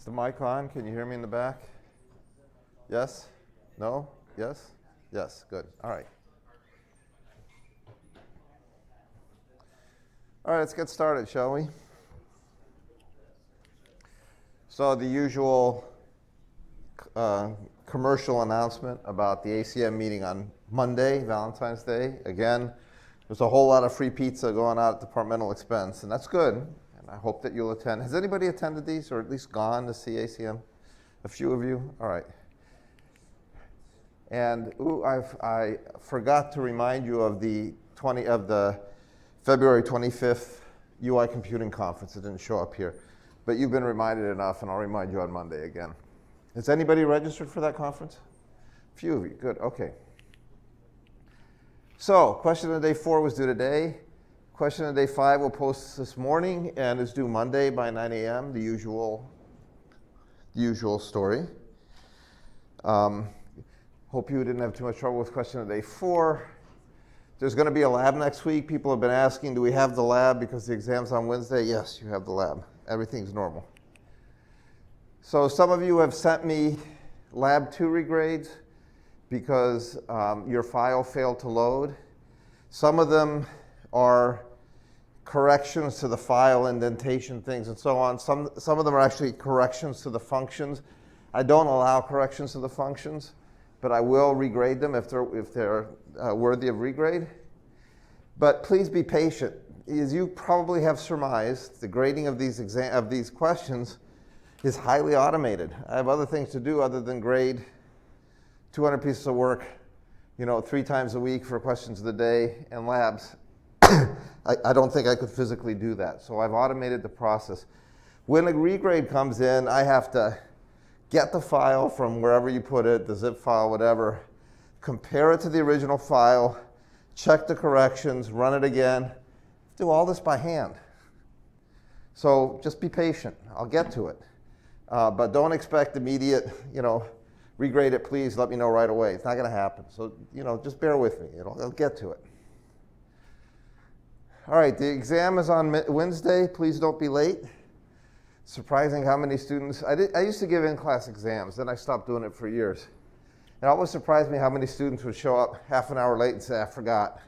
the mic on? Can you hear me in the back? Yes? No? Yes? Yes, good. All right. All right, let's get started, shall we? So the usual commercial announcement about the ACM meeting on Monday, Valentine's Day. Again, there's a whole lot of free pizza going out at departmental expense, and that's good. And I hope that you'll attend. Has anybody attended these or at least gone to see ACM? A few of you? All right. And I forgot to remind you of the February 25th UI Computing Conference. It didn't show up here. But you've been reminded enough, and I'll remind you on Monday again. Has anybody registered for that conference? A few of you. Good. Okay. So, question of day 4 was due today. Question of day 5 will post this morning and is due Monday by 9 a.m., the usual story. Hope you didn't have too much trouble with question of day 4. There's going to be a lab next week. People have been asking, do we have the lab because the exam's on Wednesday? Yes, you have the lab. Everything's normal. So some of you have sent me lab 2 regrades because your file failed to load. Some of them are corrections to the file, indentation things, and so on. Some of them are actually corrections to the functions. I don't allow corrections to the functions, but I will regrade them if they're worthy of regrade. But please be patient. As you probably have surmised, the grading of these questions is highly automated. I have other things to do other than grade 200 pieces of work, 3 times a week for questions of the day and labs. I don't think I could physically do that. So I've automated the process. When a regrade comes in, I have to get the file from wherever you put it, the zip file, whatever, compare it to the original file, check the corrections, run it again, do all this by hand. So just be patient. I'll get to it. But don't expect immediate, regrade it, please, let me know right away. It's not going to happen. So, just bear with me. I'll get to it. All right, the exam is on Wednesday. Please don't be late. Surprising how many students. I used to give in-class exams, then I stopped doing it for years. It always surprised me how many students would show up half an hour late and say, I forgot.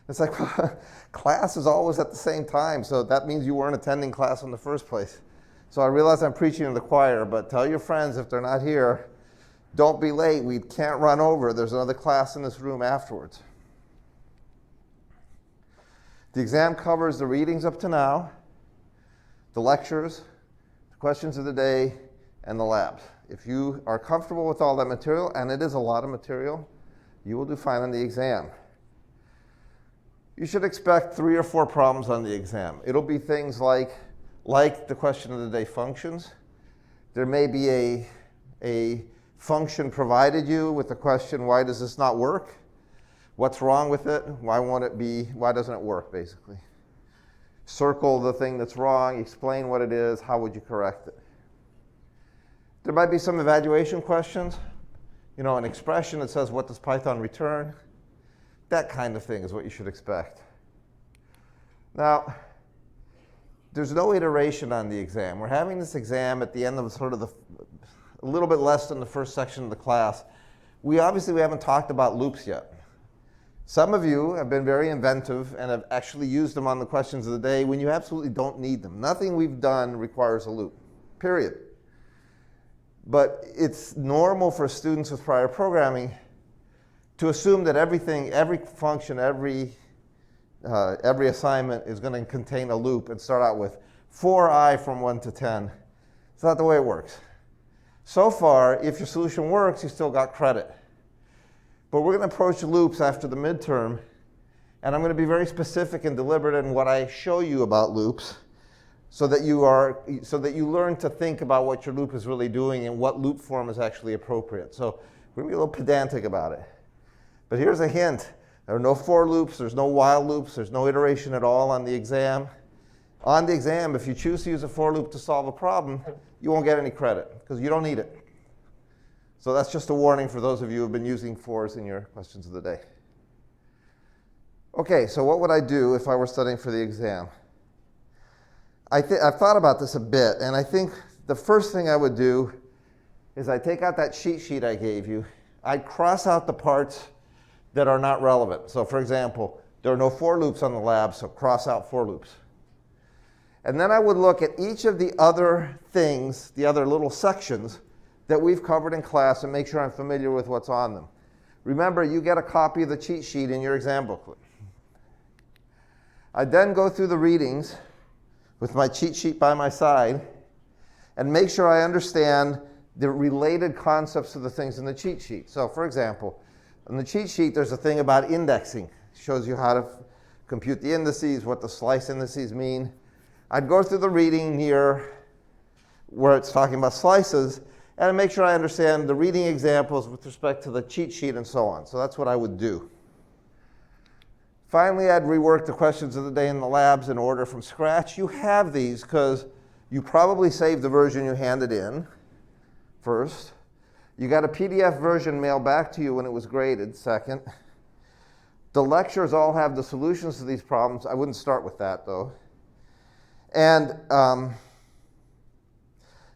It's like, class is always at the same time, so that means you weren't attending class in the first place. So I realize I'm preaching to the choir, but tell your friends if they're not here, don't be late. We can't run over. There's another class in this room afterwards. The exam covers the readings up to now, the lectures, the questions of the day, and the labs. If you are comfortable with all that material, and it is a lot of material, you will do fine on the exam. You should expect 3 or 4 problems on the exam. It'll be things like the question of the day functions. There may be a function provided you with the question, why does this not work? What's wrong with it? Why doesn't it work, basically? Circle the thing that's wrong, explain what it is, how would you correct it? There might be some evaluation questions. An expression that says, what does Python return? That kind of thing is what you should expect. Now, there's no iteration on the exam. We're having this exam at the end of a little bit less than the first section of the class. We haven't talked about loops yet. Some of you have been very inventive and have actually used them on the questions of the day when you absolutely don't need them. Nothing we've done requires a loop, period. But it's normal for students with prior programming to assume that every function, every assignment is going to contain a loop and start out with for I from 1 to 10. It's not the way it works. So far, if your solution works, you still got credit. But we're going to approach loops after the midterm, and I'm going to be very specific and deliberate in what I show you about loops so that you learn to think about what your loop is really doing and what loop form is actually appropriate. So we're going to be a little pedantic about it. But here's a hint. There are no for loops, there's no while loops, there's no iteration at all on the exam. On the exam, if you choose to use a for loop to solve a problem, you won't get any credit because you don't need it. So that's just a warning for those of you who have been using fors in your questions of the day. Okay, so what would I do if I were studying for the exam? I've thought about this a bit, and I think the first thing I would do is I'd take out that cheat sheet I gave you. I'd cross out the parts that are not relevant. So for example, there are no for loops on the lab, so cross out for loops. And then I would look at each of the other things, the other little sections that we've covered in class and make sure I'm familiar with what's on them. Remember, you get a copy of the cheat sheet in your exam booklet. I then go through the readings with my cheat sheet by my side and make sure I understand the related concepts to the things in the cheat sheet. So for example, in the cheat sheet, there's a thing about indexing. It shows you how to compute the indices, what the slice indices mean. I'd go through the reading here where it's talking about slices and make sure I understand the reading examples with respect to the cheat sheet and so on. So that's what I would do. Finally, I'd rework the questions of the day in the labs in order from scratch. You have these because you probably saved the version you handed in first. You got a PDF version mailed back to you when it was graded second. The lectures all have the solutions to these problems. I wouldn't start with that though. And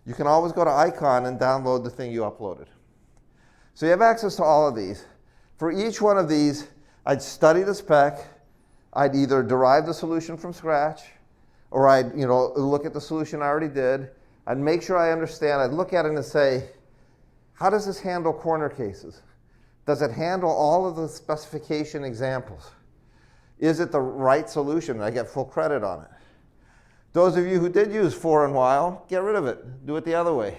you can always go to Icon and download the thing you uploaded. So you have access to all of these. For each one of these, I'd study the spec, I'd either derive the solution from scratch, or I'd look at the solution I already did, I'd make sure I understand, I'd look at it and say, how does this handle corner cases? Does it handle all of the specification examples? Is it the right solution? I get full credit on it. Those of you who did use for and while, get rid of it. Do it the other way.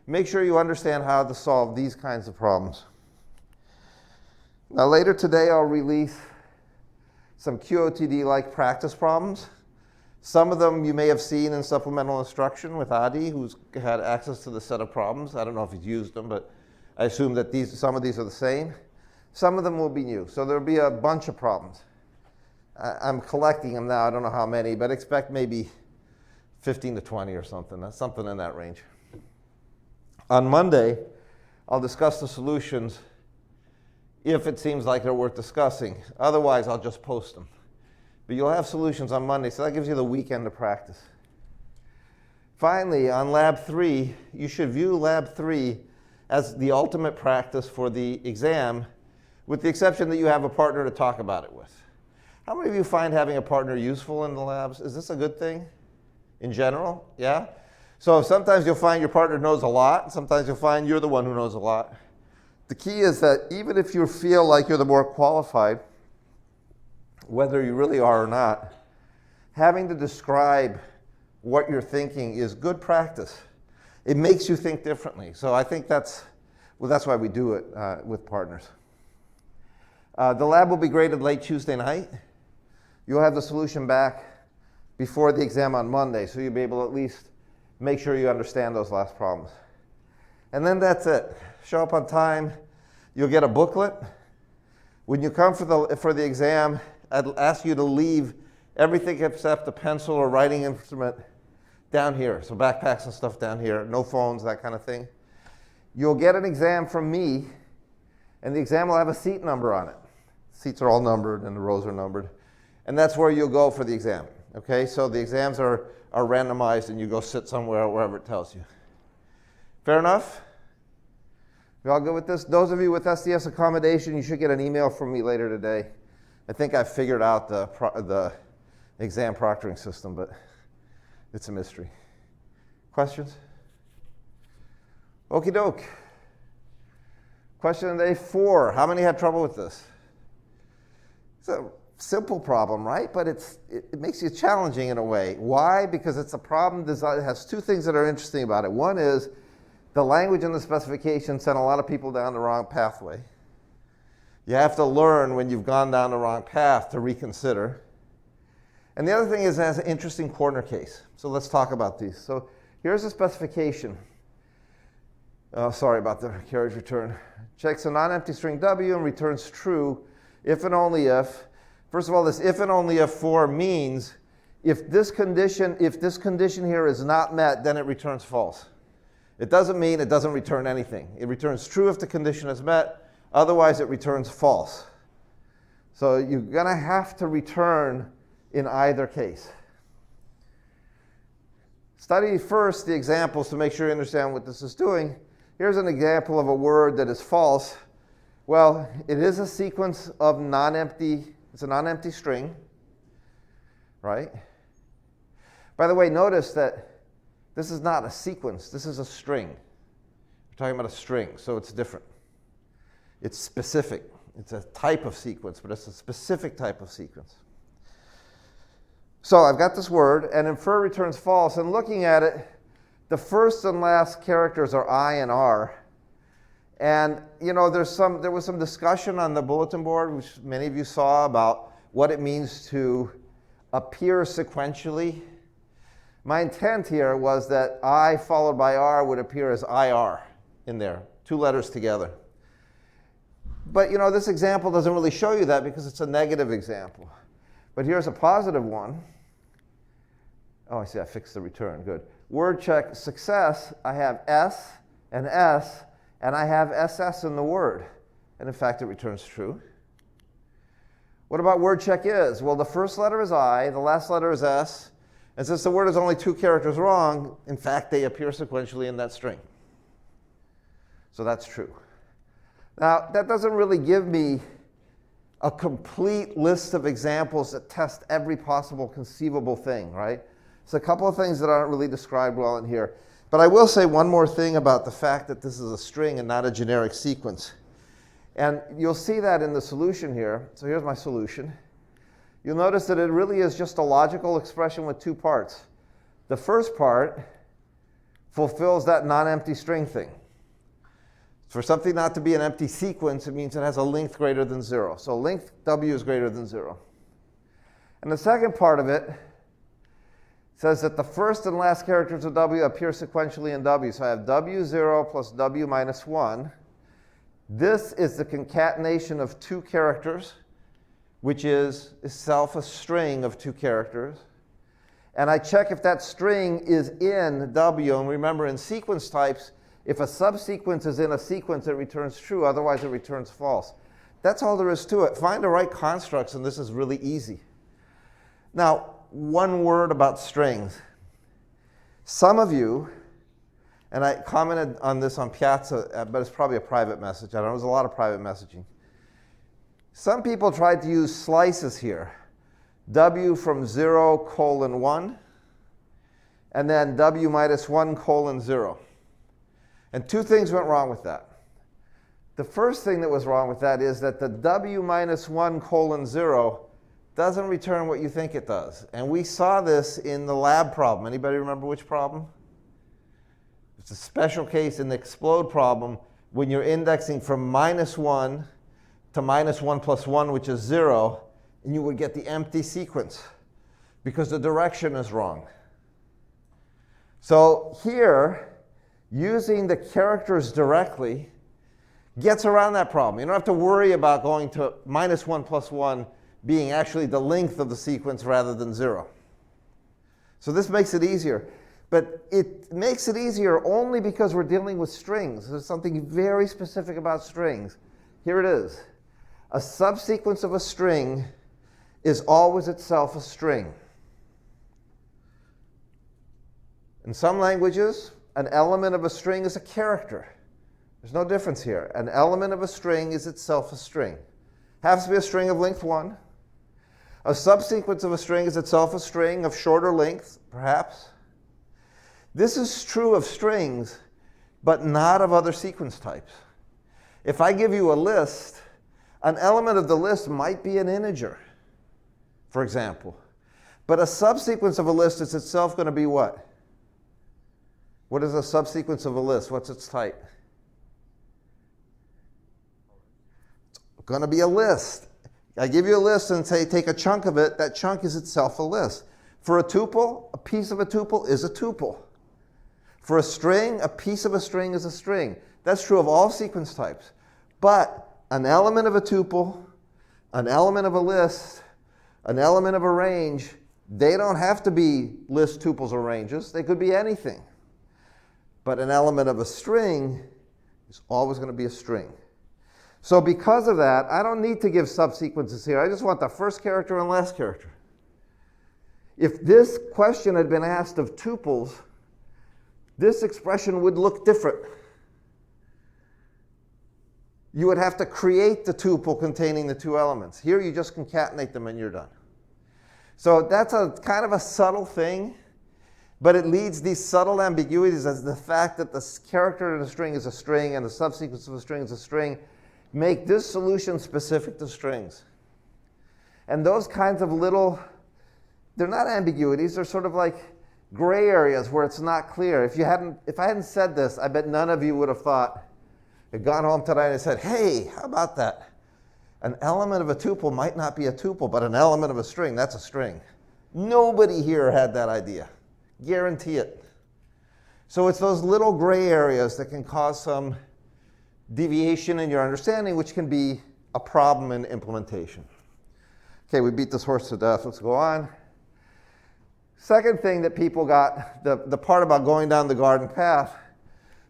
Make sure you understand how to solve these kinds of problems. Now later today, I'll release some QOTD-like practice problems. Some of them you may have seen in supplemental instruction with Adi, who's had access to the set of problems. I don't know if he's used them, but I assume that some of these are the same. Some of them will be new. So there'll be a bunch of problems. I'm collecting them now. I don't know how many, but expect maybe 15 to 20 or something. That's something in that range. On Monday, I'll discuss the solutions if it seems like they're worth discussing. Otherwise, I'll just post them. But you'll have solutions on Monday, so that gives you the weekend to practice. Finally, on Lab 3, you should view Lab 3 as the ultimate practice for the exam, with the exception that you have a partner to talk about it with. How many of you find having a partner useful in the labs? Is this a good thing in general? Yeah? So sometimes you'll find your partner knows a lot, sometimes you'll find you're the one who knows a lot. The key is that even if you feel like you're the more qualified, whether you really are or not, having to describe what you're thinking is good practice. It makes you think differently. So I think that's why we do it with partners. The lab will be graded late Tuesday night. You'll have the solution back before the exam on Monday, so you'll be able to at least make sure you understand those last problems. And then that's it. Show up on time. You'll get a booklet. When you come for the exam, I'd ask you to leave everything except a pencil or writing instrument down here. So backpacks and stuff down here, no phones, that kind of thing. You'll get an exam from me, and the exam will have a seat number on it. Seats are all numbered and the rows are numbered. And that's where you'll go for the exam. Okay, so the exams are randomized and you go sit somewhere wherever it tells you. Fair enough? You all good with this? Those of you with SDS accommodation, you should get an email from me later today. I think I figured out the exam proctoring system, but it's a mystery. Questions? Okie doke. Question of the day 4. How many had trouble with this? It's a simple problem, right? But it makes you challenging in a way. Why? Because it's a problem that has two things that are interesting about it. One is the language in the specification sent a lot of people down the wrong pathway. You have to learn when you've gone down the wrong path to reconsider. And the other thing is it has an interesting corner case. So let's talk about these. So here's the specification. Oh, sorry about the carriage return. Checks a non-empty string W and returns true if and only if. First of all, this if and only if for means if this condition here is not met, then it returns false. It doesn't mean it doesn't return anything. It returns true if the condition is met, otherwise it returns false. So you're going to have to return in either case. Study first the examples to make sure you understand what this is doing. Here's an example of a word that is false. Well, it is a sequence of non-empty, it's a non-empty string, right? By the way, notice that this is not a sequence, this is a string. We're talking about a string, so it's different. It's specific. It's a type of sequence, but it's a specific type of sequence. So I've got this word, and infer returns false. And looking at it, the first and last characters are I and R. And you know, there was some discussion on the bulletin board, which many of you saw, about what it means to appear sequentially. My intent here was that I followed by R would appear as IR in there, 2 letters together. But you know, this example doesn't really show you that because it's a negative example. But here's a positive one. Oh, I see, I fixed the return, good. Word check success, I have S, and I have SS in the word. And in fact, it returns true. What about word check is? Well, the first letter is I, the last letter is S. And since the word is only 2 characters wrong, in fact, they appear sequentially in that string. So that's true. Now, that doesn't really give me a complete list of examples that test every possible conceivable thing, right? So a couple of things that aren't really described well in here. But I will say one more thing about the fact that this is a string and not a generic sequence. And you'll see that in the solution here. So here's my solution. You'll notice that it really is just a logical expression with 2 parts. The first part fulfills that non-empty string thing. For something not to be an empty sequence, it means it has a length greater than 0. So length W is greater than 0. And the second part of it says that the first and last characters of W appear sequentially in W. So I have W0 plus W minus 1. This is the concatenation of 2 characters, which is itself a string of 2 characters. And I check if that string is in W. And remember, in sequence types, if a subsequence is in a sequence, it returns true. Otherwise, it returns false. That's all there is to it. Find the right constructs, and this is really easy. Now, one word about strings. Some of you, and I commented on this on Piazza, but it's probably a private message. I don't know. There's a lot of private messaging. Some people tried to use slices here. W from 0, 1, and then W minus 1, 0. And 2 things went wrong with that. The first thing that was wrong with that is that the W minus 1, 0 doesn't return what you think it does. And we saw this in the lab problem. Anybody remember which problem? It's a special case in the explode problem when you're indexing from -1 to -1 plus 1, which is 0, and you would get the empty sequence because the direction is wrong. So here, using the characters directly gets around that problem. You don't have to worry about going to -1 plus 1 being actually the length of the sequence rather than 0. So this makes it easier. But it makes it easier only because we're dealing with strings. There's something very specific about strings. Here it is. A subsequence of a string is always itself a string. In some languages, an element of a string is a character. There's no difference here. An element of a string is itself a string. Has to be a string of length 1. A subsequence of a string is itself a string of shorter length, perhaps. This is true of strings, but not of other sequence types. If I give you a list, an element of the list might be an integer, for example. But a subsequence of a list is itself going to be what? What is a subsequence of a list? What's its type? It's going to be a list. I give you a list and say take a chunk of it. That chunk is itself a list. For a tuple, a piece of a tuple is a tuple. For a string, a piece of a string is a string. That's true of all sequence types. But an element of a tuple, an element of a list, an element of a range, they don't have to be list, tuples, or ranges. They could be anything. But an element of a string is always going to be a string. So because of that, I don't need to give subsequences here. I just want the first character and last character. If this question had been asked of tuples, this expression would look different. You would have to create the tuple containing the two elements. Here you just concatenate them and you're done. So that's a kind of a subtle thing, but it leads these subtle ambiguities as the fact that the character in a string is a string and the subsequence of a string is a string make this solution specific to strings. And those kinds of little, they're not ambiguities, they're sort of like gray areas where it's not clear. If I hadn't said this, I bet none of you would have thought, had gone home tonight and said, hey, how about that? An element of a tuple might not be a tuple, but an element of a string, that's a string. Nobody here had that idea. Guarantee it. So it's those little gray areas that can cause some deviation in your understanding, which can be a problem in implementation. Okay, we beat this horse to death. Let's go on. Second thing that people got, the part about going down the garden path,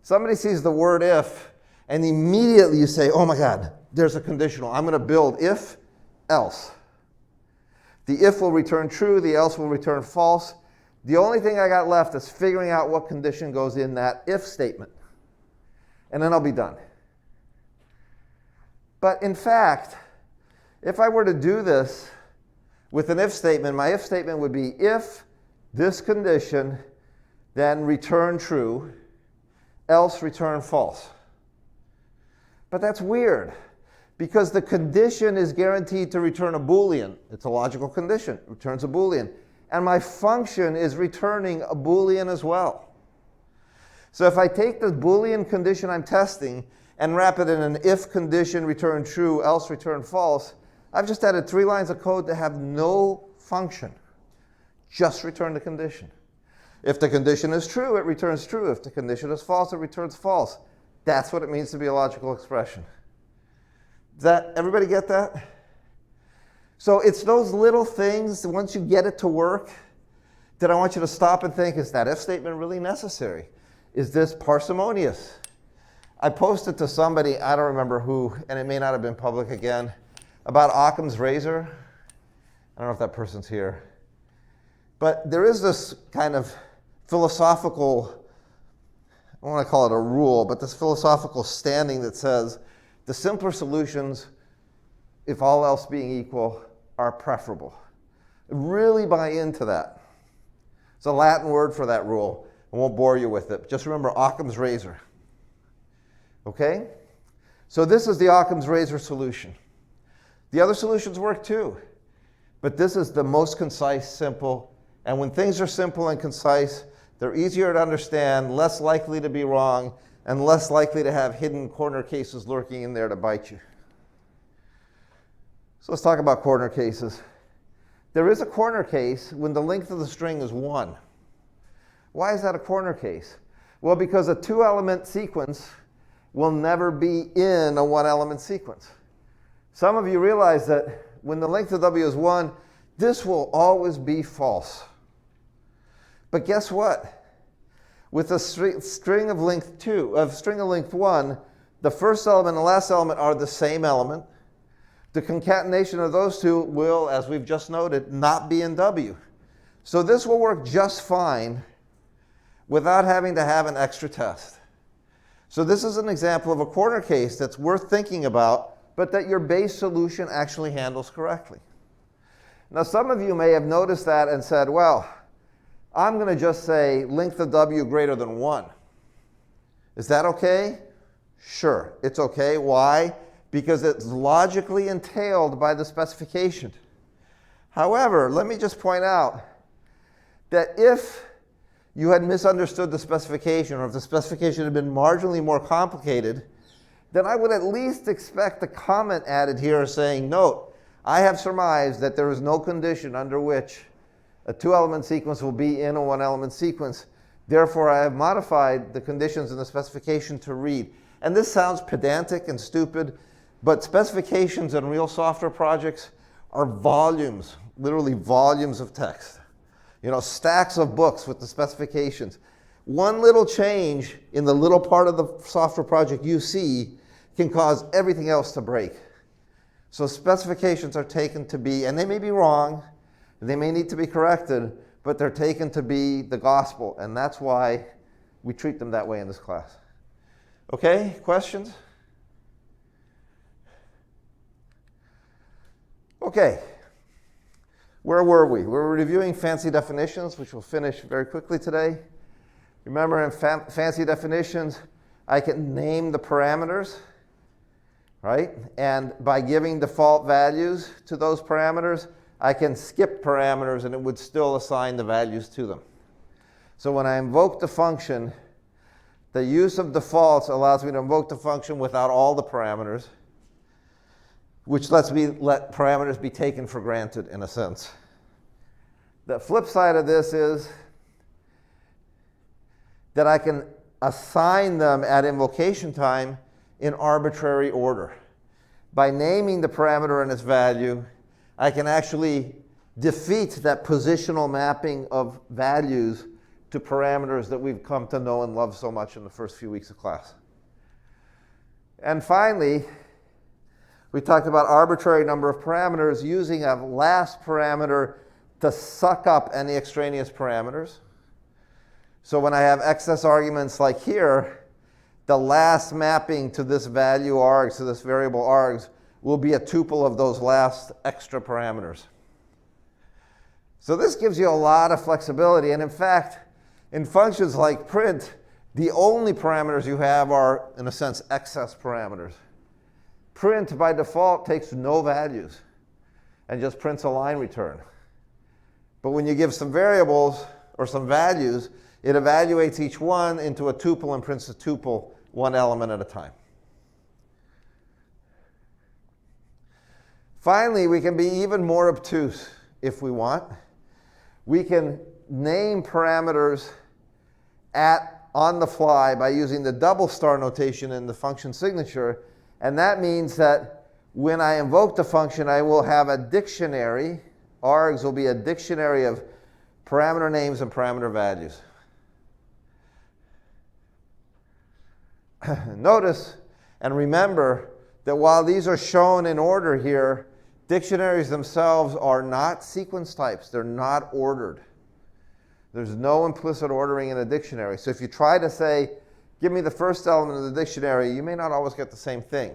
somebody sees the word if, and immediately you say, oh my God, there's a conditional. I'm going to build if, else. The if will return true, the else will return false. The only thing I got left is figuring out what condition goes in that if statement. And then I'll be done. But in fact, if I were to do this with an if statement, my if statement would be if this condition, then return true, else return false. But that's weird, because the condition is guaranteed to return a Boolean. It's a logical condition. It returns a Boolean. And my function is returning a Boolean as well. So if I take the Boolean condition I'm testing and wrap it in an if condition, return true, else return false, I've just added 3 lines of code that have no function. Just return the condition. If the condition is true, it returns true. If the condition is false, it returns false. That's what it means to be a logical expression. Does that, everybody get that? So it's those little things, once you get it to work, that I want you to stop and think, is that if statement really necessary? Is this parsimonious? I posted to somebody, I don't remember who, and it may not have been public again, about Occam's razor. I don't know if that person's here. But there is this kind of philosophical, I don't want to call it a rule, but this philosophical standing that says the simpler solutions, if all else being equal, are preferable. Really buy into that. It's a Latin word for that rule. I won't bore you with it. Just remember Occam's razor. Okay? So this is the Occam's razor solution. The other solutions work too. But this is the most concise, simple. And when things are simple and concise, they're easier to understand, less likely to be wrong, and less likely to have hidden corner cases lurking in there to bite you. So let's talk about corner cases. There is a corner case when the length of the string is 1. Why is that a corner case? Well, because a 2-element sequence will never be in a 1-element sequence. Some of you realize that when the length of W is 1, this will always be false. But guess what? With a string of length 1, the first element and the last element are the same element. The concatenation of those two will, as we've just noted, not be in W. So this will work just fine without having to have an extra test. So this is an example of a corner case that's worth thinking about, but that your base solution actually handles correctly. Now, some of you may have noticed that and said, well, I'm going to just say length of W greater than 1. Is that okay? Sure, it's okay. Why? Because it's logically entailed by the specification. However, let me just point out that if you had misunderstood the specification, or if the specification had been marginally more complicated, then I would at least expect a comment added here saying, note, I have surmised that there is no condition under which a 2-element sequence will be in a 1-element sequence. Therefore, I have modified the conditions in the specification to read. And this sounds pedantic and stupid, but specifications in real software projects are volumes, literally volumes of text. You know, stacks of books with the specifications. One little change in the little part of the software project you see can cause everything else to break. So specifications are taken to be, and they may be wrong, they may need to be corrected, but they're taken to be the gospel. And that's why we treat them that way in this class. Okay, questions? Okay, where were we? We were reviewing fancy definitions, which we'll finish very quickly today. Remember, in fancy definitions, I can name the parameters, right? And by giving default values to those parameters, I can skip parameters and it would still assign the values to them. So when I invoke the function, the use of defaults allows me to invoke the function without all the parameters, which lets me let parameters be taken for granted in a sense. The flip side of this is that I can assign them at invocation time in arbitrary order. By naming the parameter and its value, I can actually defeat that positional mapping of values to parameters that we've come to know and love so much in the first few weeks of class. And finally, we talked about arbitrary number of parameters using a last parameter to suck up any extraneous parameters. So when I have excess arguments like here, the last mapping to this value args, to this variable args, will be a tuple of those last extra parameters. So this gives you a lot of flexibility. And in fact, in functions like print, the only parameters you have are, in a sense, excess parameters. Print, by default, takes no values and just prints a line return. But when you give some variables or some values, it evaluates each one into a tuple and prints the tuple one element at a time. Finally, we can be even more obtuse if we want. We can name parameters on the fly by using the double star notation in the function signature. And that means that when I invoke the function, I will have a dictionary. Args will be a dictionary of parameter names and parameter values. Notice and remember that while these are shown in order here, dictionaries themselves are not sequence types. They're not ordered. There's no implicit ordering in a dictionary. So if you try to say, give me the first element of the dictionary, you may not always get the same thing.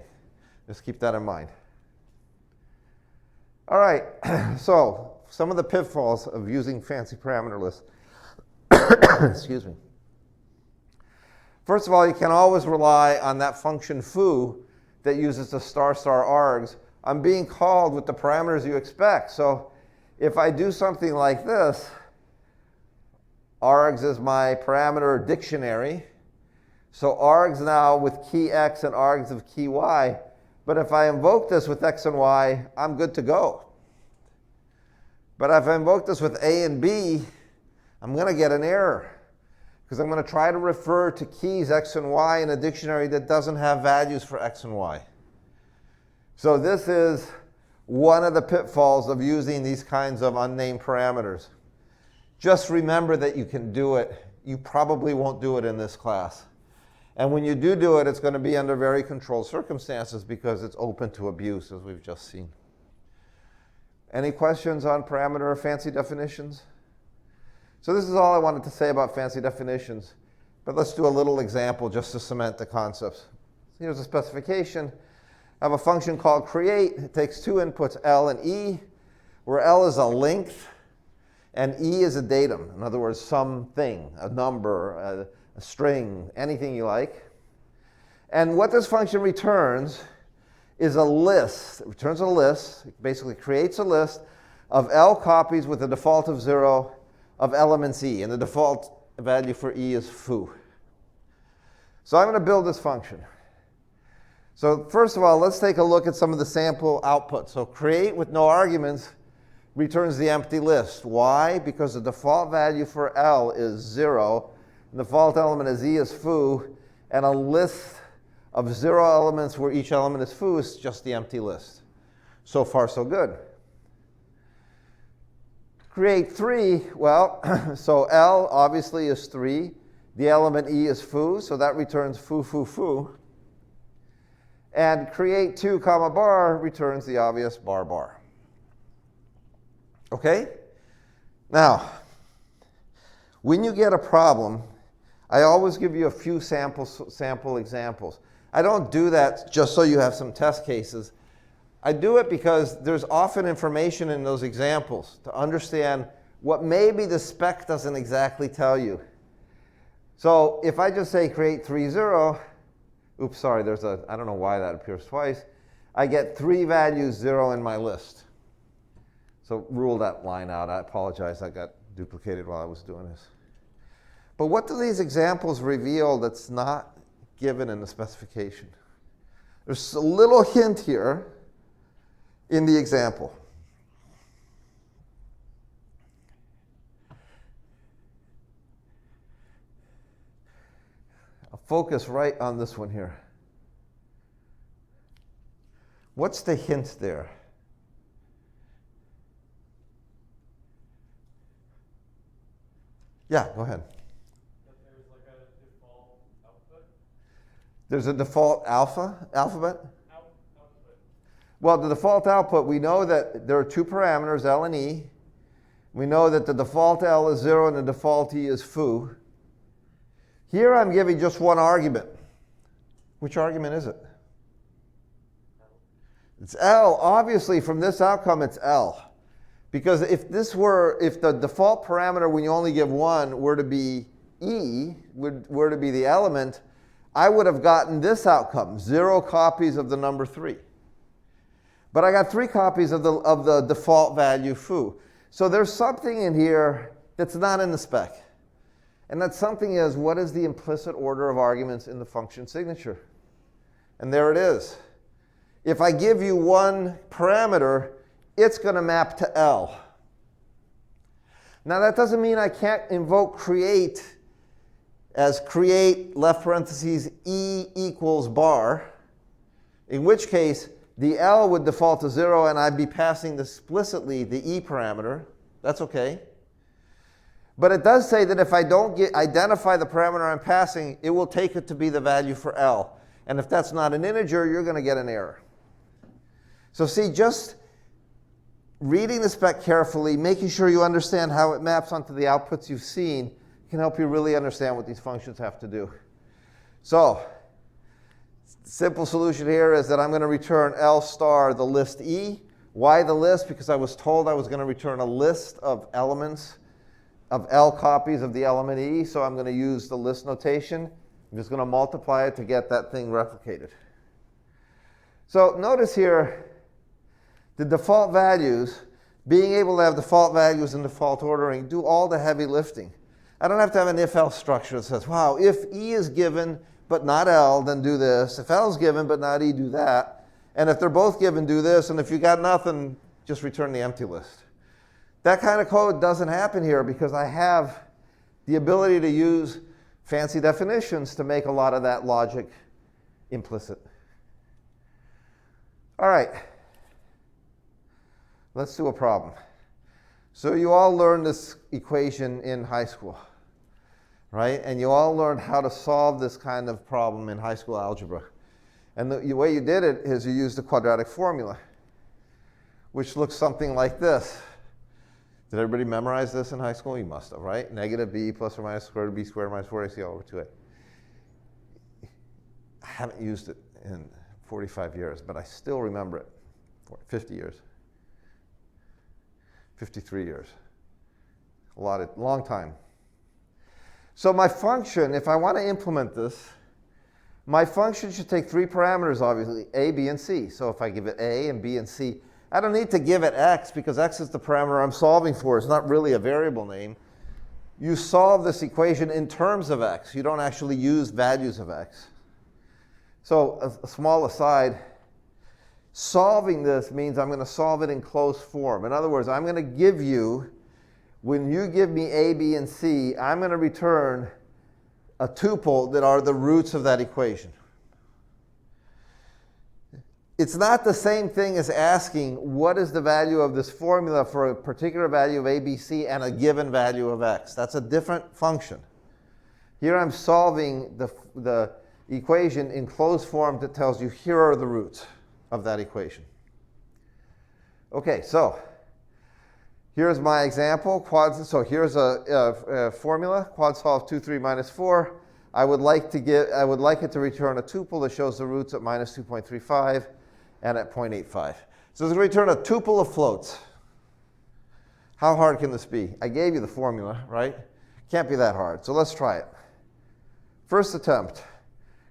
Just keep that in mind. All right, so some of the pitfalls of using fancy parameter lists. Excuse me. First of all, you can always rely on that function foo that uses the star args on being called with the parameters you expect. So if I do something like this, args is my parameter dictionary. So args now with key x and args of key y. But if I invoke this with x and y, I'm good to go. But if I invoke this with a and b, I'm going to get an error, because I'm going to try to refer to keys x and y in a dictionary that doesn't have values for x and y. So this is one of the pitfalls of using these kinds of unnamed parameters. Just remember that you can do it. You probably won't do it in this class. And when you do it, it's going to be under very controlled circumstances because it's open to abuse, as we've just seen. Any questions on parameter or fancy definitions? So this is all I wanted to say about fancy definitions. But let's do a little example just to cement the concepts. Here's a specification. I have a function called create. It takes two inputs, L and E, where L is a length and E is a datum. In other words, something, a number, a string, anything you like. And what this function returns is a list. It returns a list. It basically creates a list of L copies with a default of 0 of elements E. And the default value for E is foo. So I'm going to build this function. So first of all, let's take a look at some of the sample output. So create with no arguments returns the empty list. Why? Because the default value for L is 0. The default element is E is foo. And a list of 0 elements where each element is foo is just the empty list. So far, so good. Create 3, well, so L obviously is 3. The element E is foo, so that returns foo, foo, foo. And create 2, comma, bar returns the obvious bar, bar. Okay? Now, when you get a problem, I always give you a few sample examples. I don't do that just so you have some test cases. I do it because there's often information in those examples to understand what maybe the spec doesn't exactly tell you. So if I just say create 3, 0, oops, sorry, I don't know why that appears twice. I get 3 values, 0 in my list. So rule that line out. I apologize, that got duplicated while I was doing this. But what do these examples reveal that's not given in the specification? There's a little hint here in the example. I'll focus right on this one here. What's the hint there? Yeah, go ahead. There's like a default output. There's a default alphabet? Output. Well, the default output, we know that there are 2 parameters, L and E. We know that the default L is 0 and the default E is foo. Here I'm giving just one argument. Which argument is it? It's L. Obviously, from this outcome, it's L. Because if the default parameter when you only give one were to be E, were to be the element, I would have gotten this outcome, 0 copies of the number 3. But I got 3 copies of the default value foo. So there's something in here that's not in the spec. And that something is, what is the implicit order of arguments in the function signature? And there it is. If I give you one parameter, it's going to map to L. Now that doesn't mean I can't invoke create as create left parentheses E equals bar, in which case the L would default to 0 and I'd be passing explicitly the E parameter. That's okay. But it does say that if I don't identify the parameter I'm passing, it will take it to be the value for L. And if that's not an integer, you're going to get an error. So see, just reading the spec carefully, making sure you understand how it maps onto the outputs you've seen, can help you really understand what these functions have to do. So, simple solution here is that I'm going to return L star the list E. Why the list? Because I was told I was going to return a list of elements, of L copies of the element E, so I'm going to use the list notation. I'm just going to multiply it to get that thing replicated. So notice here, the default values, being able to have default values and default ordering, do all the heavy lifting. I don't have to have an if-else structure that says, wow, if E is given but not L, then do this. If L is given but not E, do that. And if they're both given, do this. And if you got nothing, just return the empty list. That kind of code doesn't happen here because I have the ability to use fancy definitions to make a lot of that logic implicit. All right. Let's do a problem. So you all learned this equation in high school, right? And you all learned how to solve this kind of problem in high school algebra. And the way you did it is you used the quadratic formula, which looks something like this. Did everybody memorize this in high school? You must have, right? Negative b plus or minus square root of b squared minus 4ac all over 2a. I haven't used it in 45 years, but I still remember it. 50 years. 53 years. Long time. So my function, if I want to implement this, my function should take 3 parameters, obviously, a, b, and c. So if I give it a and b and c, I don't need to give it x because x is the parameter I'm solving for. It's not really a variable name. You solve this equation in terms of x. You don't actually use values of x. So a small aside, solving this means I'm going to solve it in closed form. In other words, I'm going to give you, when you give me a, b, and c, I'm going to return a tuple that are the roots of that equation. It's not the same thing as asking what is the value of this formula for a particular value of a, b, c and a given value of x. That's a different function. Here I'm solving the equation in closed form that tells you here are the roots of that equation. Okay, so here's my example. So here's a formula. Quad solve 2, 3 minus 4. I would like it to return a tuple that shows the roots at minus 2.35 and at 0.85. So it's going to return a tuple of floats. How hard can this be? I gave you the formula, right? Can't be that hard. So let's try it. First attempt.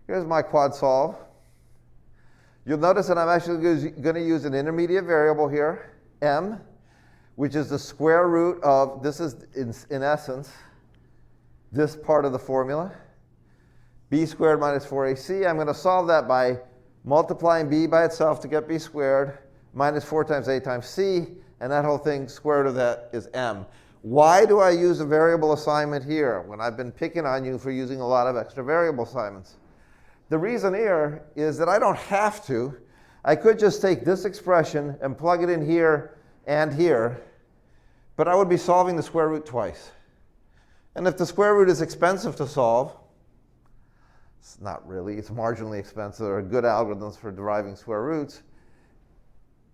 Here's my quad solve. You'll notice that I'm actually going to use an intermediate variable here, m, which is the square root of, this is in essence, this part of the formula. B squared minus 4ac. I'm going to solve that by multiplying b by itself to get b squared, minus 4 times a times c, and that whole thing, square root of that is m. Why do I use a variable assignment here when I've been picking on you for using a lot of extra variable assignments? The reason here is that I don't have to. I could just take this expression and plug it in here and here, but I would be solving the square root twice. And if the square root is expensive to solve, it's not really, it's marginally expensive. There are good algorithms for deriving square roots.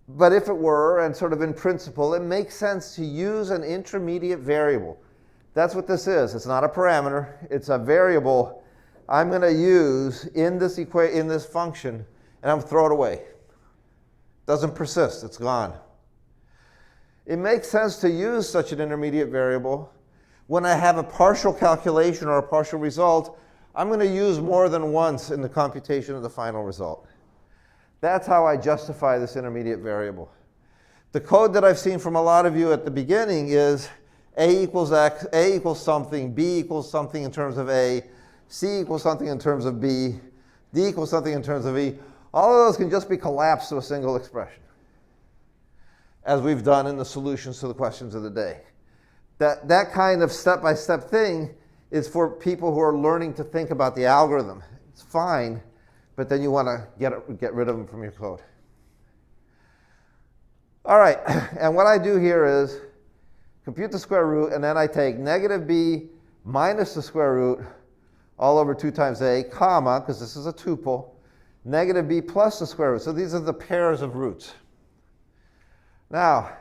But if it were, and sort of in principle, it makes sense to use an intermediate variable. That's what this is. It's not a parameter. It's a variable I'm going to use in this function, and I'm throw it away. Doesn't persist. It's gone. It makes sense to use such an intermediate variable when I have a partial calculation or a partial result I'm going to use more than once in the computation of the final result. That's how I justify this intermediate variable. The code that I've seen from a lot of you at the beginning is a equals x, a equals something, b equals something in terms of a, c equals something in terms of b, d equals something in terms of e. All of those can just be collapsed to a single expression, as we've done in the solutions to the questions of the day. That kind of step-by-step thing is for people who are learning to think about the algorithm. It's fine, but then you want to get rid of them from your code. All right, and what I do here is compute the square root, and then I take negative b minus the square root all over 2 times a, comma, because this is a tuple, negative b plus the square root. So these are the pairs of roots. Now,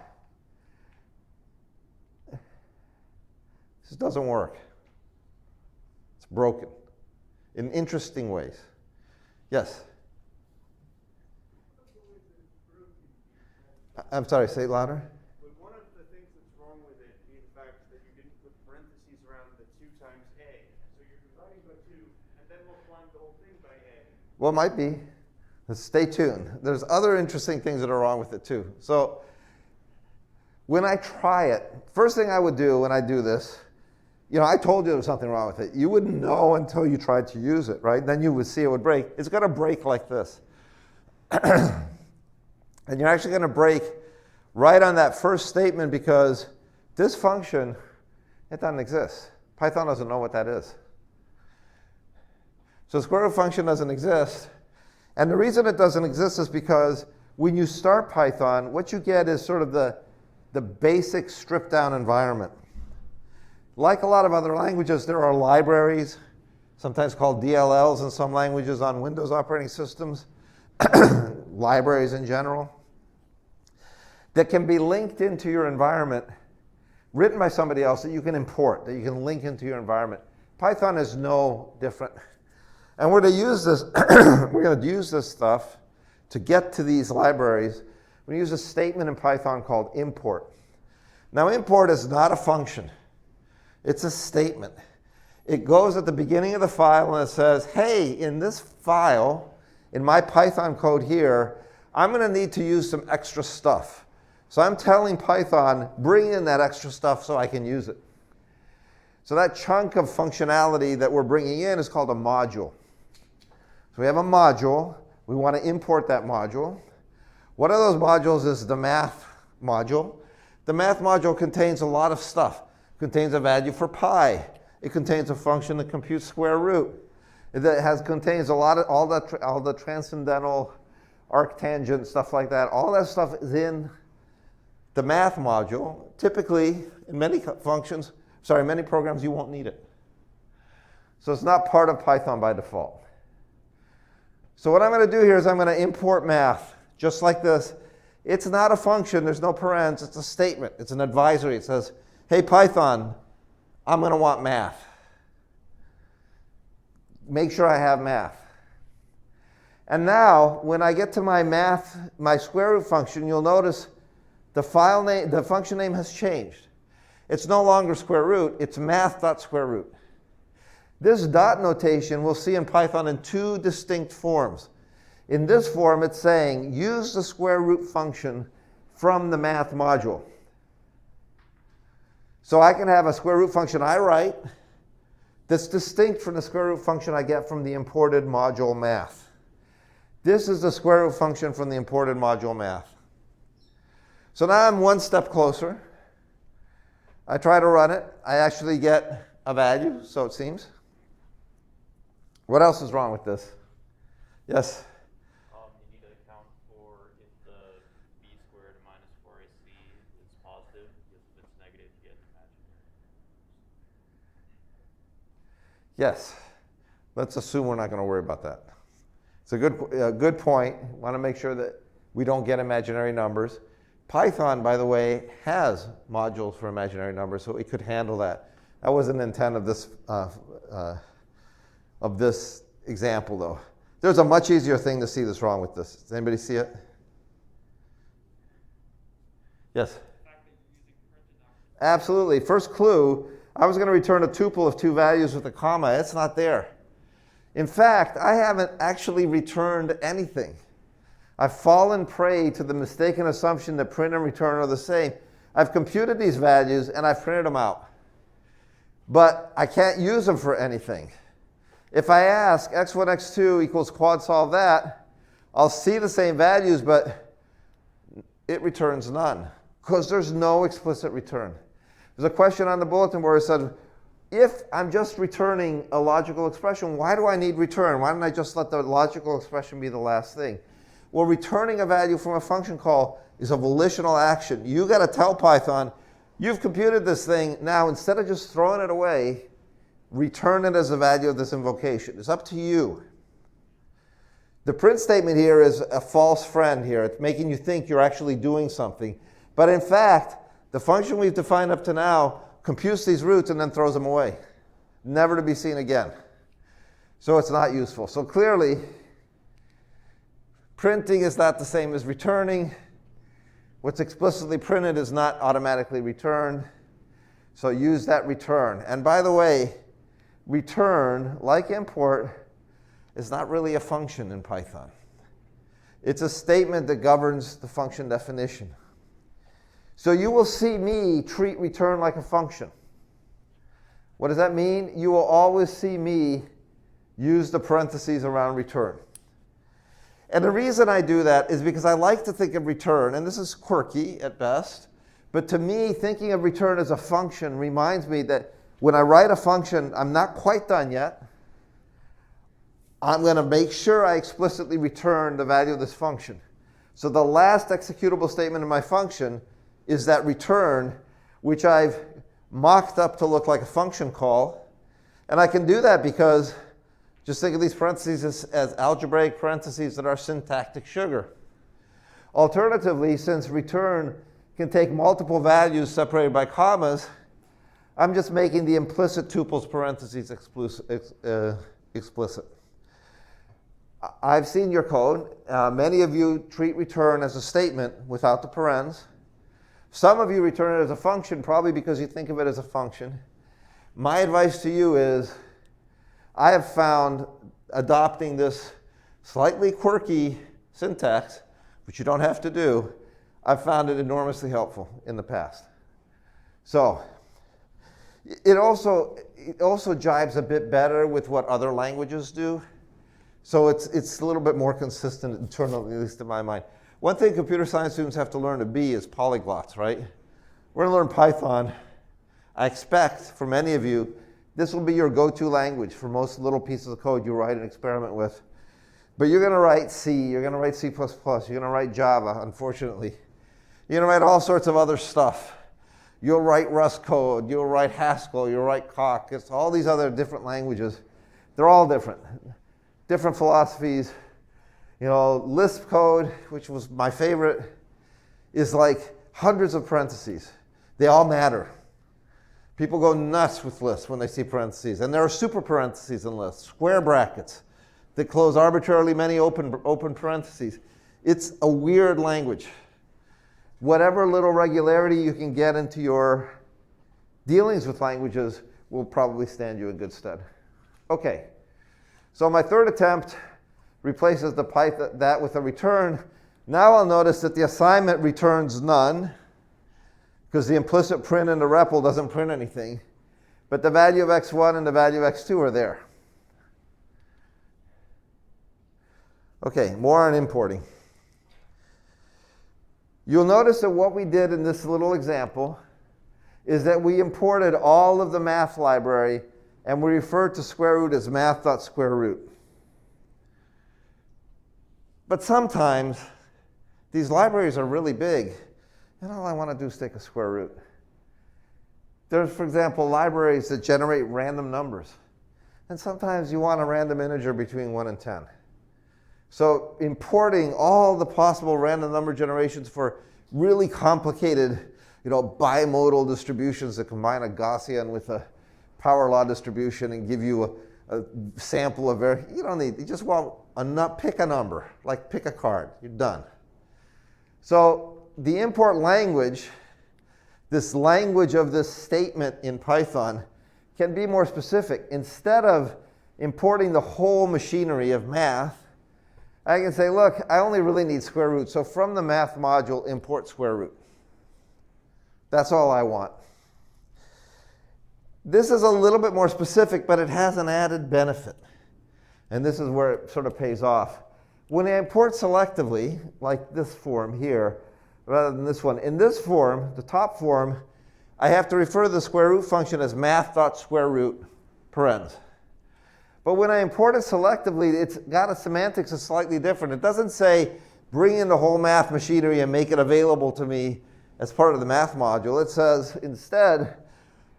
this doesn't work. It's broken in interesting ways. Yes? I'm sorry, say it louder. Would one of the things that's wrong with it be the fact that you didn't put parentheses around the 2 times a? So you're dividing by 2 and then multiplying the whole thing by a. Well, it might be. Stay tuned. There's other interesting things that are wrong with it too. So when I try it, first thing I would do when I do this, I told you there was something wrong with it. You wouldn't know until you tried to use it, right? Then you would see it would break. It's going to break like this. And you're actually going to break right on that first statement because this function, it doesn't exist. Python doesn't know what that is. So the square root function doesn't exist. And the reason it doesn't exist is because when you start Python, what you get is sort of the basic stripped down environment. Like a lot of other languages, there are libraries, sometimes called DLLs in some languages on Windows operating systems, libraries in general, that can be linked into your environment, written by somebody else that you can import, that you can link into your environment. Python is no different. And we're going to use this, we're going to use this stuff to get to these libraries. We're going to use a statement in Python called import. Now, import is not a function. It's a statement. It goes at the beginning of the file and it says, hey, in this file, in my Python code here, I'm going to need to use some extra stuff. So I'm telling Python, bring in that extra stuff so I can use it. So that chunk of functionality that we're bringing in is called a module. So we have a module. We want to import that module. One of those modules is the math module. The math module contains a lot of stuff. It contains a value for pi. It contains a function that computes square root. It contains a lot of all the transcendental arctangent stuff like that. All that stuff is in the math module. Typically, in many programs, you won't need it. So it's not part of Python by default. So what I'm going to do here is I'm going to import math, just like this. It's not a function. There's no parens. It's a statement. It's an advisory. It says, hey, Python, I'm going to want math. make sure I have math. And now, when I get to my math, my square root function, you'll notice the file name, the function name has changed. It's no longer square root, it's math.square root. This dot notation we'll see in Python in two distinct forms. In this form, it's saying, use the square root function from the math module. So I can have a square root function I write that's distinct from the square root function I get from the imported module math. This is the square root function from the imported module math. So now I'm one step closer. I try to run it. I actually get a value, so it seems. What else is wrong with this? Yes? You need to account for if the b squared minus 4ac is positive, if it's negative, you get imaginary. Yes. Let's assume we're not going to worry about that. It's a good point. Want to make sure that we don't get imaginary numbers. Python, by the way, has modules for imaginary numbers, so it could handle that. That wasn't the intent of this example, though. There's a much easier thing to see that's wrong with this. Does anybody see it? Yes? Absolutely. First clue, I was going to return a tuple of two values with a comma. It's not there. In fact, I haven't actually returned anything. I've fallen prey to the mistaken assumption that print and return are the same. I've computed these values and I've printed them out. But I can't use them for anything. If I ask x1, x2 equals quad solve that, I'll see the same values, but it returns none because there's no explicit return. There's a question on the bulletin board that said, if I'm just returning a logical expression, why do I need return? Why don't I just let the logical expression be the last thing? Well, returning a value from a function call is a volitional action. You got to tell Python, you've computed this thing. Now, instead of just throwing it away, return it as the value of this invocation. It's up to you. The print statement here is a false friend here. It's making you think you're actually doing something. But in fact, the function we've defined up to now computes these roots and then throws them away, never to be seen again. So it's not useful. So clearly, printing is not the same as returning. What's explicitly printed is not automatically returned. So use that return. And by the way, return, like import, is not really a function in Python. It's a statement that governs the function definition. So you will see me treat return like a function. What does that mean? You will always see me use the parentheses around return. And the reason I do that is because I like to think of return, and this is quirky at best, but to me, thinking of return as a function reminds me that when I write a function, I'm not quite done yet. I'm going to make sure I explicitly return the value of this function. So the last executable statement in my function is that return, which I've mocked up to look like a function call. And I can do that because just think of these parentheses as algebraic parentheses that are syntactic sugar. Alternatively, since return can take multiple values separated by commas, I'm just making the implicit tuples parentheses explicit. I've seen your code. Many of you treat return as a statement without the parens. Some of you return it as a function, probably because you think of it as a function. My advice to you is, I have found adopting this slightly quirky syntax, which you don't have to do, I've found it enormously helpful in the past. So it also jives a bit better with what other languages do. So it's a little bit more consistent internally, at least in my mind. One thing computer science students have to learn to be is polyglots, right? We're going to learn Python. I expect, for many of you, this will be your go-to language for most little pieces of code you write and experiment with. But you're going to write C, you're going to write C++, you're going to write Java, unfortunately. You're going to write all sorts of other stuff. You'll write Rust code, you'll write Haskell, you'll write Coq. It's all these other different languages. They're all different. Different philosophies. You know, Lisp code, which was my favorite, is like hundreds of parentheses. They all matter. People go nuts with lists when they see parentheses. And there are super parentheses in lists, square brackets that close arbitrarily many open parentheses. It's a weird language. Whatever little regularity you can get into your dealings with languages will probably stand you in good stead. Okay, so my third attempt replaces the Python that with a return. Now I'll notice that the assignment returns none, because the implicit print in the REPL doesn't print anything. But the value of x1 and the value of x2 are there. Okay, more on importing. You'll notice that what we did in this little example is that we imported all of the math library, and we referred to square root as math.square root. But sometimes these libraries are really big, and all I want to do is take a square root. There's, for example, libraries that generate random numbers. And sometimes you want a random integer between 1 and 10. So importing all the possible random number generations for really complicated, bimodal distributions that combine a Gaussian with a power law distribution and give you a sample of you don't need, you just want pick a number, like pick a card, you're done. So the import language, this language of this statement in Python, can be more specific. Instead of importing the whole machinery of math, I can say, look, I only really need square root. So from the math module, import square root. That's all I want. This is a little bit more specific, but it has an added benefit. And this is where it sort of pays off. When I import selectively, like this form here, rather than this one, in this form, the top form, I have to refer to the square root function as math.square root parens. But when I import it selectively, it's got a semantics that's slightly different. It doesn't say bring in the whole math machinery and make it available to me as part of the math module. It says instead,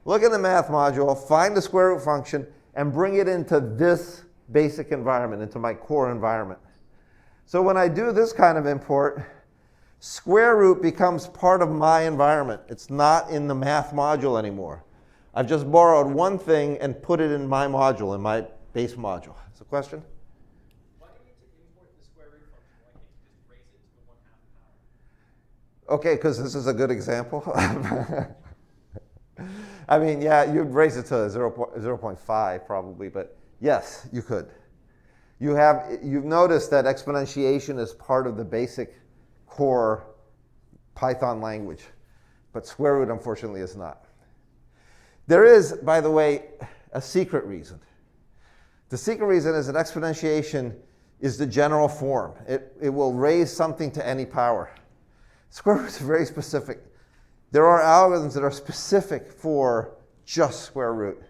look in the math module, find the square root function, and bring it into this basic environment, into my core environment. So when I do this kind of import, square root becomes part of my environment. It's not in the math module anymore. I've just borrowed one thing and put it in my module, in my base module. Is the question? Why do you need to import the square root function? Why can't you just raise it to the 1/2 power? Okay, because this is a good example. I mean, yeah, you'd raise it to 0.5 probably, but yes, you could. You've noticed that exponentiation is part of the basic core Python language, but square root, unfortunately, is not. There is, by the way, a secret reason. The secret reason is that exponentiation is the general form. It will raise something to any power. Square root is very specific. There are algorithms that are specific for just square root.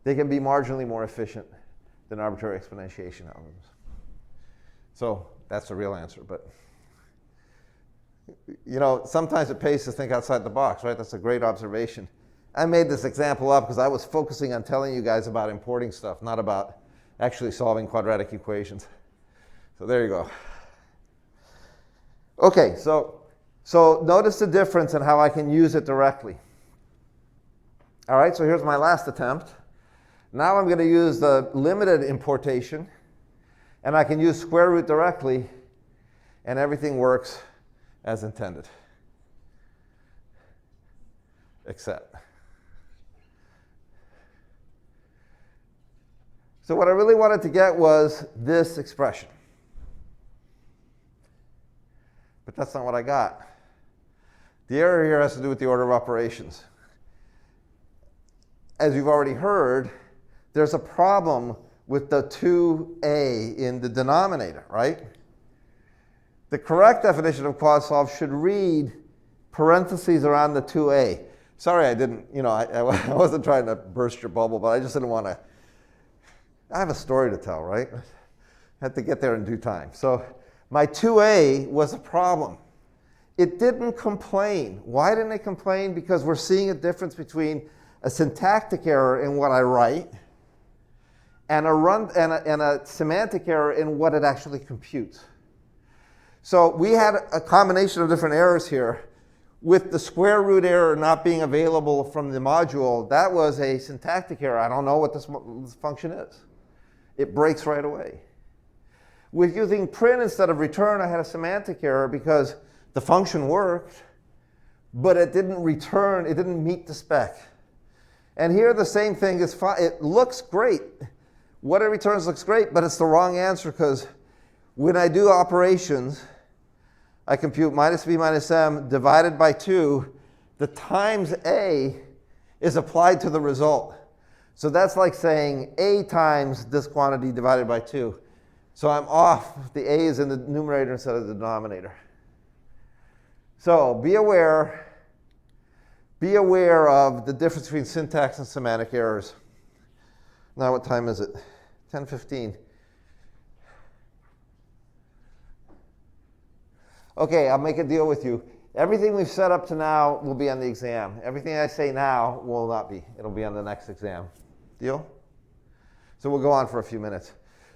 They can be marginally more efficient than arbitrary exponentiation algorithms. So that's the real answer. But sometimes it pays to think outside the box, right? That's a great observation. I made this example up because I was focusing on telling you guys about importing stuff, not about actually solving quadratic equations. So there you go. Okay, so notice the difference in how I can use it directly. All right, so here's my last attempt. Now I'm going to use the limited importation, and I can use square root directly, and everything works as intended, except. So what I really wanted to get was this expression. But that's not what I got. The error here has to do with the order of operations. As you've already heard, there's a problem with the 2a in the denominator, right? The correct definition of quad-solve should read parentheses around the 2a. Sorry, I didn't, I wasn't trying to burst your bubble, but I just didn't want to. I have a story to tell, right? I had to get there in due time. So my 2a was a problem. It didn't complain. Why didn't it complain? Because we're seeing a difference between a syntactic error in what I write and a semantic error in what it actually computes. So we had a combination of different errors here. with the square root error not being available from the module, that was a syntactic error. I don't know what this function is. It breaks right away. With using print instead of return, I had a semantic error because the function worked, but it didn't return, it didn't meet the spec. And here the same thing is fine. It looks great. What it returns looks great, but it's the wrong answer because when I do operations, I compute minus b minus m divided by 2. The times a is applied to the result. So that's like saying a times this quantity divided by 2. So I'm off. The a is in the numerator instead of the denominator. So be aware of the difference between syntax and semantic errors. Now what time is it? 10:15. Okay, I'll make a deal with you. Everything we've set up to now will be on the exam. Everything I say now will not be. It'll be on the next exam. Deal? So we'll go on for a few minutes.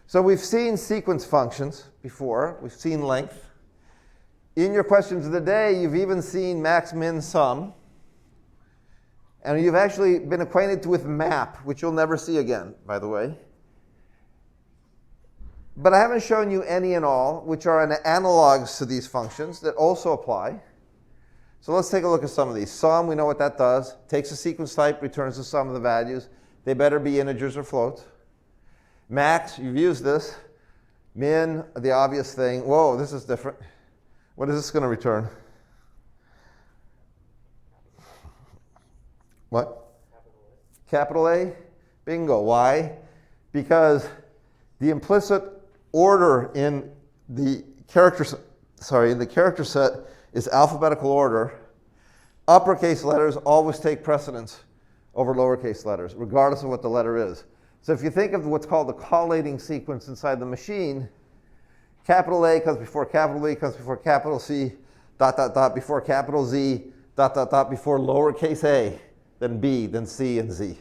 So we've seen sequence functions before. We've seen length. In your questions of the day, you've even seen max, min, sum. And you've actually been acquainted with map, which you'll never see again, by the way. But I haven't shown you any and all, which are analogs to these functions that also apply. So let's take a look at some of these. Sum, we know what that does. Takes a sequence type, returns the sum of the values. They better be integers or floats. Max, you've used this. Min, the obvious thing. Whoa, this is different. What is this going to return? What? Capital A? Bingo. Why? Because the implicit order in the character set is alphabetical order. Uppercase letters always take precedence over lowercase letters, regardless of what the letter is. So if you think of what's called the collating sequence inside the machine, capital A comes before capital B, comes before capital C, dot, dot, dot, before capital Z, dot, dot, dot, before lowercase a, then B, then C, and Z.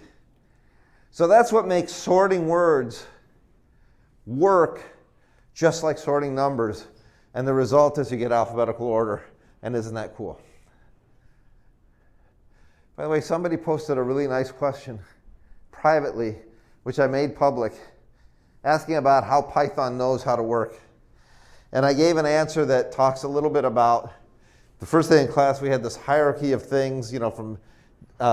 So that's what makes sorting words work just like sorting numbers. And the result is you get alphabetical order. And isn't that cool? By the way, somebody posted a really nice question privately, which I made public, asking about how Python knows how to work. And I gave an answer that talks a little bit about the first day in class we had this hierarchy of things, from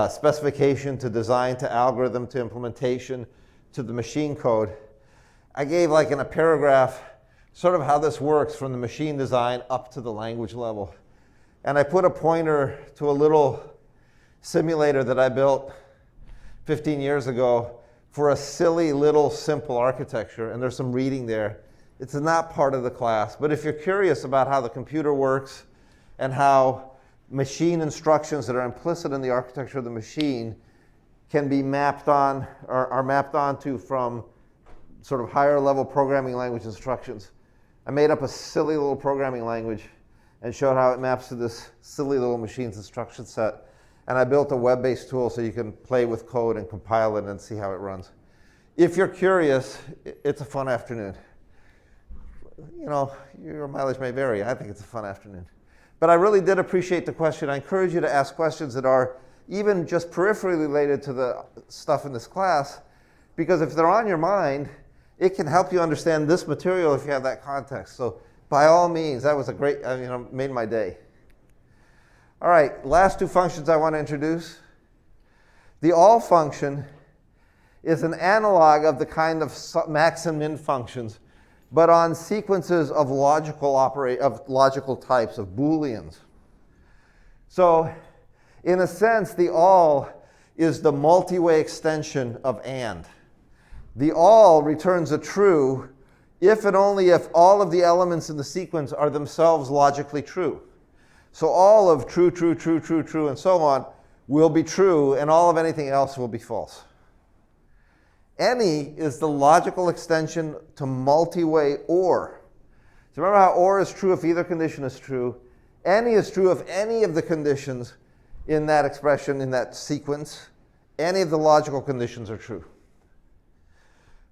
specification to design to algorithm to implementation to the machine code. I gave like in a paragraph sort of how this works from the machine design up to the language level. And I put a pointer to a little simulator that I built 15 years ago for a silly little simple architecture, and there's some reading there. It's not part of the class, but if you're curious about how the computer works and how machine instructions that are implicit in the architecture of the machine can be mapped on, or are mapped onto from sort of higher level programming language instructions. I made up a silly little programming language and showed how it maps to this silly little machine's instruction set. And I built a web-based tool so you can play with code and compile it and see how it runs. If you're curious, it's a fun afternoon. Your mileage may vary. I think it's a fun afternoon. But I really did appreciate the question. I encourage you to ask questions that are even just peripherally related to the stuff in this class, because if they're on your mind, it can help you understand this material if you have that context. So by all means, that was a great, made my day. All right, last two functions I want to introduce. The all function is an analog of the kind of max and min functions, but on sequences of logical types, of Booleans. So in a sense, the all is the multi-way extension of and. The all returns a true if and only if all of the elements in the sequence are themselves logically true. So all of true, true, true, true, true, and so on will be true, and all of anything else will be false. Any is the logical extension to multi-way or. So remember how or is true if either condition is true. Any is true if any of the conditions in that expression, in that sequence, any of the logical conditions are true.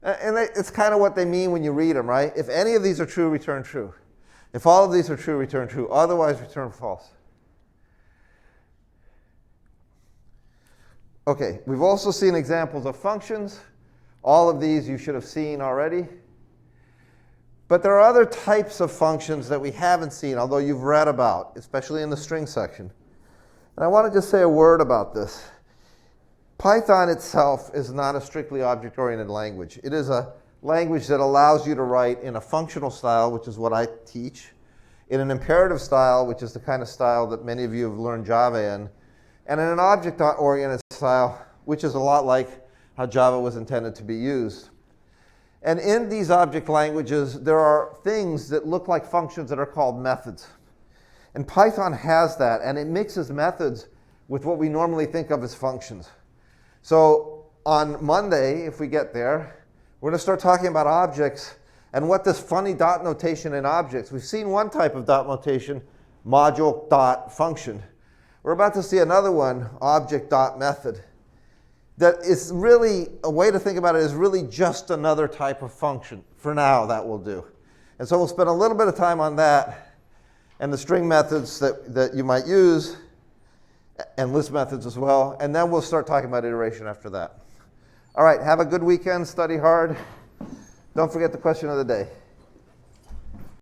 And it's kind of what they mean when you read them, right? If any of these are true, return true. If all of these are true, return true. Otherwise, return false. Okay, we've also seen examples of functions. All of these you should have seen already. But there are other types of functions that we haven't seen, although you've read about, especially in the string section. And I want to just say a word about this. Python itself is not a strictly object-oriented language. It is a language that allows you to write in a functional style, which is what I teach, in an imperative style, which is the kind of style that many of you have learned Java in, and in an object-oriented style, which is a lot like how Java was intended to be used. And in these object languages, there are things that look like functions that are called methods. And Python has that, and it mixes methods with what we normally think of as functions. So on Monday, if we get there, we're going to start talking about objects and what this funny dot notation in objects. We've seen one type of dot notation, module dot function. We're about to see another one, object dot method. That is really, a way to think about it is really just another type of function. For now, that will do. And so we'll spend a little bit of time on that and the string methods that you might use, and list methods as well. And then we'll start talking about iteration after that. All right, have a good weekend, study hard. Don't forget the question of the day.